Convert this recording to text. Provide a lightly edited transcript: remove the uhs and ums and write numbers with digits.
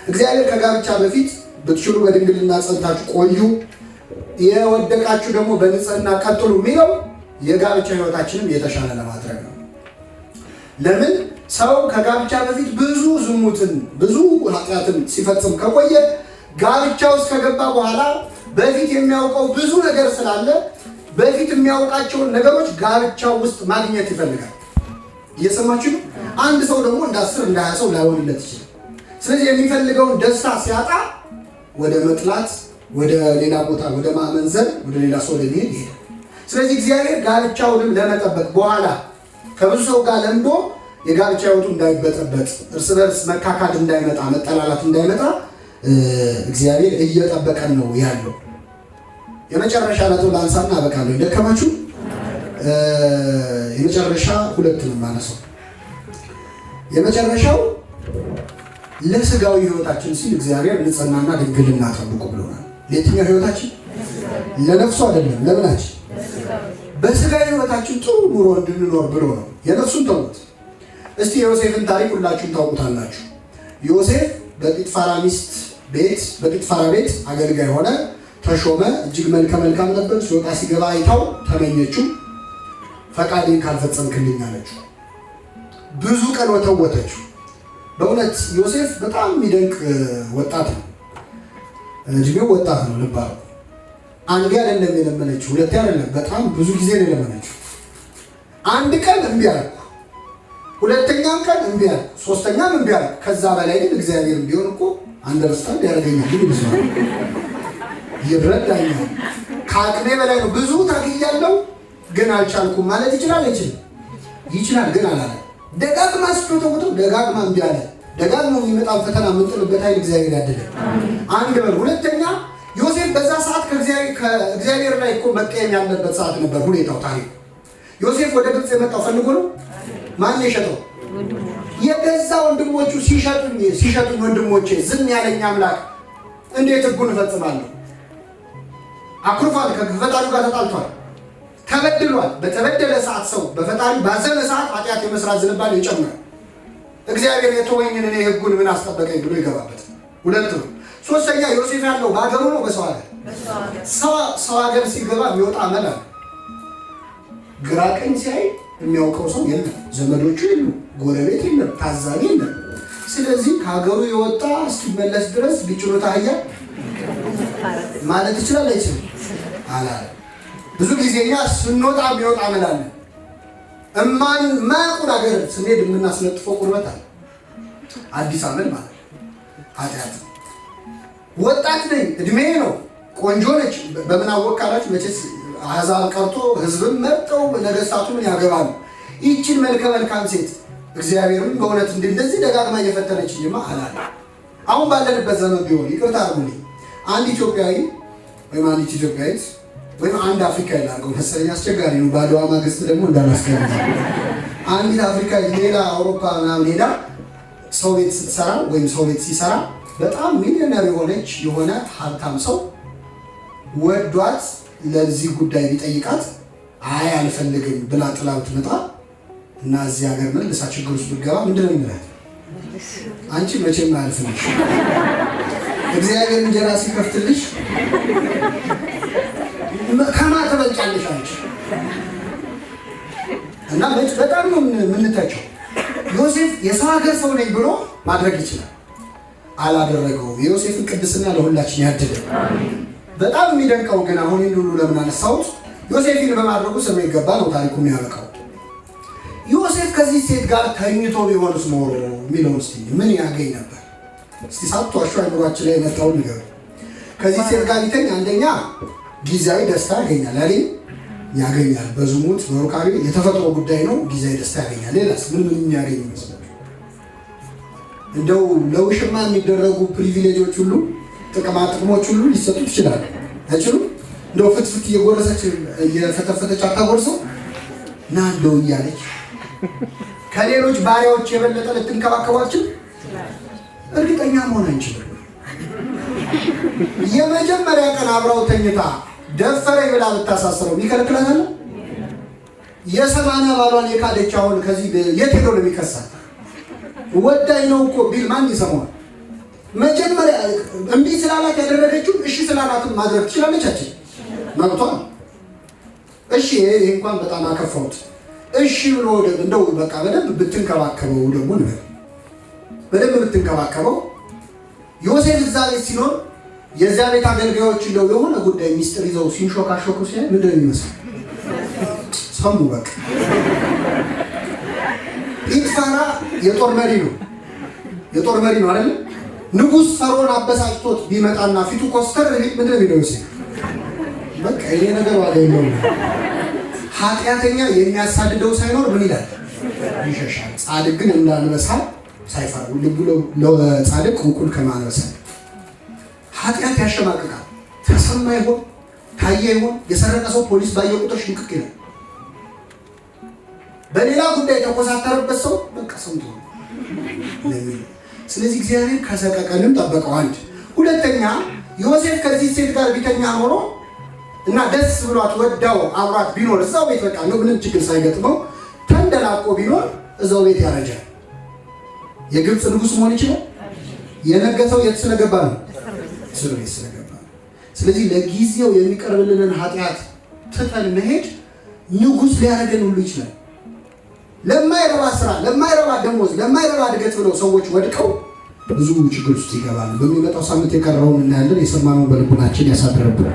እግዚአብሔር ከጋብቻ በፊት ብትችሉ በድንግልና ጸንታችሁ ቆዩ፣ የወደቃችሁ ደግሞ በንጽህና ቀጥሉ የሚለው የጋብቻ ህይወታችንን የተሻለ ለማድረግ ነው። ለምን ሰው ከጋብቻ በፊት ብዙ ዝሙትን ብዙ ኃጢአትን ሲፈጽም ከቆየ ጋብቻ ውስጥ ከገባ በኋላ በፊት የሚያውቀው ብዙ ነገር ስላለ በፊት የሚያውቃቸውን ነገሮች ጋብቻው ውስጥ ማግኘት ይፈልጋል። እየሰማችሁ ነው? አንድ ሰው ደግሞ እንደ 10 እንደ 20 ሰው ላይሆንለት ይችላል። ስለዚህ የሚፈልገውን ደስታ ሲያጣ ወደ መጥላት፣ ወደ ሌላ ቦታ፣ ወደ ማመንዘር፣ ወደ ሌላ ሰው ለመሄድ ይሄዳል። ስለዚህ እግዚአብሔር ጋብቻውንም ለመጠበቅ በኋላ ከብዙ ሰው ጋር ለምዶ የጋብቻ ህይወቱ እንዳይበጠበጥ፣ እርስ በርስ መካካድ እንዳይመጣ፣ መጠላላት እንዳይመጣ እግዚአብሔር እየጠበቀን ነው ያለው። የመጨረሻ ነጥብ ላንሳና አበቃለሁ። ደከማችሁ? የመጨረሻ ሁለት ነው የማነሳው። የመጨረሻው ለስጋዊ ህይወታችን ሲል እግዚአብሔር ንጽህናና ድንግልና ጠብቁ ብሎናል። ለየትኛው ህይወታችን? ለነፍሱ አይደለም፣ ለምናችን? በስጋዊ ህይወታችን ጥሩ ኑሮ እንድንኖር ብሎ ነው። የነፍሱን ተውት። እስቲ ዮሴፍን ታሪክ ሁላችሁም ታውቁታላችሁ። ዮሴፍ በጲጥፋራ ሚስት ቤት በጲጥፋራ ቤት አገልጋይ ሆነ፣ ተሾመ። እጅግ መልከ መልካም ነበር። ሲወጣ ሲገባ አይታው ተመኘችው። ፈቃዴን ካልፈጸምክልኝ አለችው። ብዙ ቀን ወተወተችው። በእውነት ዮሴፍ በጣም የሚደንቅ ወጣት ነው። እድሜው ወጣት ነው። ልባል አንዴ አይደለም የለመነችው፣ ሁለቴ አይደለም፣ በጣም ብዙ ጊዜ ነው የለመነችው። አንድ ቀን እምቢ አልኩ፣ ሁለተኛም ቀን እምቢ አልኩ፣ ሶስተኛም እምቢ አልኩ። ከዛ በላይ ግን እግዚአብሔር ቢሆን እኮ አንደርስታንድ ያደርገኛል፣ ግን ይመስላል ይረዳኛል። ከአቅሜ በላይ ነው። ብዙ ታግያለሁ ግን አልቻልኩም ማለት ይችላል። ይችላል ግን አላለ። ደጋግማ ስትወተውተው ደጋግማ እምቢ አለ። ደጋግማ የሚመጣው ፈተና የምንጥልበት ኃይል እግዚአብሔር ያደለ አንድ በል። ሁለተኛ ዮሴፍ በዛ ሰዓት ከእግዚአብሔር ላይ እኮ መቀየም ያለበት ሰዓት ነበር። ሁኔታው ታሪክ ዮሴፍ ወደ ግብፅ የመጣው ፈልጎ ነው። ማን የሸጠው? የገዛ ወንድሞቹ ሲሸጡኝ ወንድሞቼ ዝም ያለኝ አምላክ እንዴት ሕጉን እፈጽማለሁ? አኩርፏል። ከፈጣሪው ጋር ተጣልቷል። ተበድሏል። በተበደለ ሰዓት ሰው በፈጣሪ ባዘነ ሰዓት ኃጢአት የመስራት ዝንባሌ ይጨምራል። እግዚአብሔር የተወኝን እኔ ሕጉን ምን አስጠበቀኝ ብሎ ይገባበት። ሁለት ነው። ሶስተኛ ዮሴፍ ያለው በሀገሩ ነው በሰው ሀገር? ሰው ሀገር ሲገባ የሚወጣ አመል አለ። ግራ ቀኝ ሲያይ የሚያውቀው ሰው የለም። ዘመዶቹ የሉ፣ ጎረቤት የለም፣ ታዛቢ የለም። ስለዚህ ከሀገሩ የወጣ እስኪመለስ ድረስ ቢጭኑት አህያ ማለት ይችላል አይችልም? አላለ። ብዙ ጊዜኛ ስንወጣ የሚወጣ አመላለ ማያውቁን ሀገር ስንሄድ የምናስነጥፈው ቁርበት አለ። አዲስ አመል ማለት ኃጢአት ነው። ወጣት ነኝ፣ እድሜ ነው፣ ቆንጆ ነች። በምን አወቃላችሁ? መቼስ አሕዛብ ቀርቶ ህዝብም መርጠው ነገስታቱ ምን ያገባሉ። ይችን መልከ መልካም ሴት እግዚአብሔርም በእውነት እንደዚህ ደጋግማ እየፈተነችኝማ አላለ። አሁን ባለንበት ዘመን ቢሆን ይቅርታ አድርጉልኝ፣ አንድ ኢትዮጵያዊ ወይም አንዲት ኢትዮጵያዊት ወይም አንድ አፍሪካ ይላርገው መሰለኝ፣ አስቸጋሪ ነው። ባድዋ ማግስት ደግሞ እንዳላስገባ አንዲት አፍሪካ ሌላ አውሮፓ ምናምን ሄዳ ሰው ቤት ስትሰራ ወይም ሰው ቤት ሲሰራ በጣም ሚሊዮነር የሆነች የሆነ ሀብታም ሰው ወዷት ለዚህ ጉዳይ ቢጠይቃት አይ አልፈልግም ብላ ጥላው ትመጣ እና እዚህ ሀገር መልሳ ችግር ውስጥ ብትገባ ምንድነው የሚላት? አንቺ መቼም አልፈለሽ እግዚአብሔር እንጀራ ሲከፍትልሽ ከማ ተበልጫለሽ አንቺ። እና በጣም ነው የምንተቸው። ዮሴፍ የሰው ሀገር ሰው ነኝ ብሎ ማድረግ ይችላል፣ አላደረገውም። የዮሴፍን ቅድስና ለሁላችን ያድል። በጣም የሚደንቀው ግን አሁን ሁሉ ለምን አነሳሁት? ዮሴፍን በማድረጉ ስም ይገባ ነው ታሪኩ የሚያበቃው። ዮሴፍ ከዚህ ሴት ጋር ተኝቶ ቢሆንስ ኖሮ የሚለውን እስቲ ምን ያገኝ ነበር? እስቲ ሳትዋሹ አይምሯችን ላይ የመጣውን ነገር ከዚህ ሴት ጋር ቢተኝ አንደኛ ጊዜያዊ ደስታ ያገኛል ያገኛል። በዝሙት በሩካቤ የተፈጥሮ ጉዳይ ነው፣ ጊዜያዊ ደስታ ያገኛል። ሌላስ ምን የሚያገኝ ይመስላል? እንደው ለውሽማ የሚደረጉ ፕሪቪሌጆች ሁሉ ጥቅማ ጥቅሞች ሁሉ ሊሰጡት ይችላል። አይችሉም? እንደው ፍትፍት እየጎረሰች እየፈተፈተች አታጎርሰው እና እንደው እያለች ከሌሎች ባሪያዎች የበለጠ ልትንከባከባችሁ እርግጠኛ መሆን አንችልም። የመጀመሪያ ቀን አብራው ተኝታ ደፈረኝ ብላ ብታሳስረው የሚከለክላት አለ? የ80 ባሏን የካደች አሁን ከዚህ የት ሄዶ ነው የሚከሳት? ወዳኝ ነው እኮ ቢል ማን ይሰማዋል? መጀመሪያ እምቢ ስላላት ያደረገችው እሺ ስላላትም ማድረግ ትችላለች። መብቷ ነው። እሺ ይሄ እንኳን በጣም አከፋሁት። እሺ ብሎ እንደው በቃ በደንብ ብትንከባከበው ደግሞ ነው በደንብ ብትንከባከበው ዮሴፍ እዛ ቤት ሲኖር የዛ ቤት አገልጋዮች እንደው የሆነ ጉዳይ ሚስጥር ይዘው ሲንሾካሾኩ ሲያይ ምንድን ነው የሚመስለው? ሰሙ በቃ ጲጥፋራ የጦር መሪ ነው አይደል? ንጉሥ ፈርዖን አበሳጭቶት ቢመጣና ፊቱ ኮስተር ቢል ምንድን ነው የሚለው? በቃ ይሄ ነገር ዋጋ የለውም። ኃጢአተኛ የሚያሳድደው ሳይኖር ምን ይላል? ይሸሻል። ጻድቅ ግን እንዳንበሳ ሳይፈራ ልቡ ለጻድቅ እንኩል ከማንበሳ። ኃጢአት ያሸማቅቃል። ተሰማ ይሆን ታየ ይሆን? የሰረቀ ሰው ፖሊስ ባየ ቁጥር ሽንቅቅ ይላል። በሌላ ጉዳይ የተኮሳተረበት ሰው በቃ ሰምቶ ነው። ስለዚህ እግዚአብሔር ከሰቀቀንም ጠበቀው። አንድ ሁለተኛ ዮሴፍ ከዚህ ሴት ጋር ቢተኛ ኖሮ እና ደስ ብሏት ወዳው አብራት ቢኖር እዛው ቤት በቃ ነው ምንም ችግር ሳይገጥመው ተንደላቆ ቢኖር እዛው ቤት ያረጃል። የግብፅ ንጉሥ መሆን ይችላል። የነገሰው የት ስለገባ ነው? እስር ቤት ስለገባ ነው። ስለዚህ ለጊዜው የሚቀርብልንን ኃጢአት ትተን መሄድ ንጉሥ ሊያደርገን ሁሉ ይችላል። ለማይረባ ስራ፣ ለማይረባ ደሞዝ፣ ለማይረባ እድገት ብለው ሰዎች ወድቀው ብዙ ችግር ውስጥ ይገባሉ። በሚመጣው ሳምንት የቀረውን እናያለን። የሰማነውን በልቡናችን ያሳድርብን።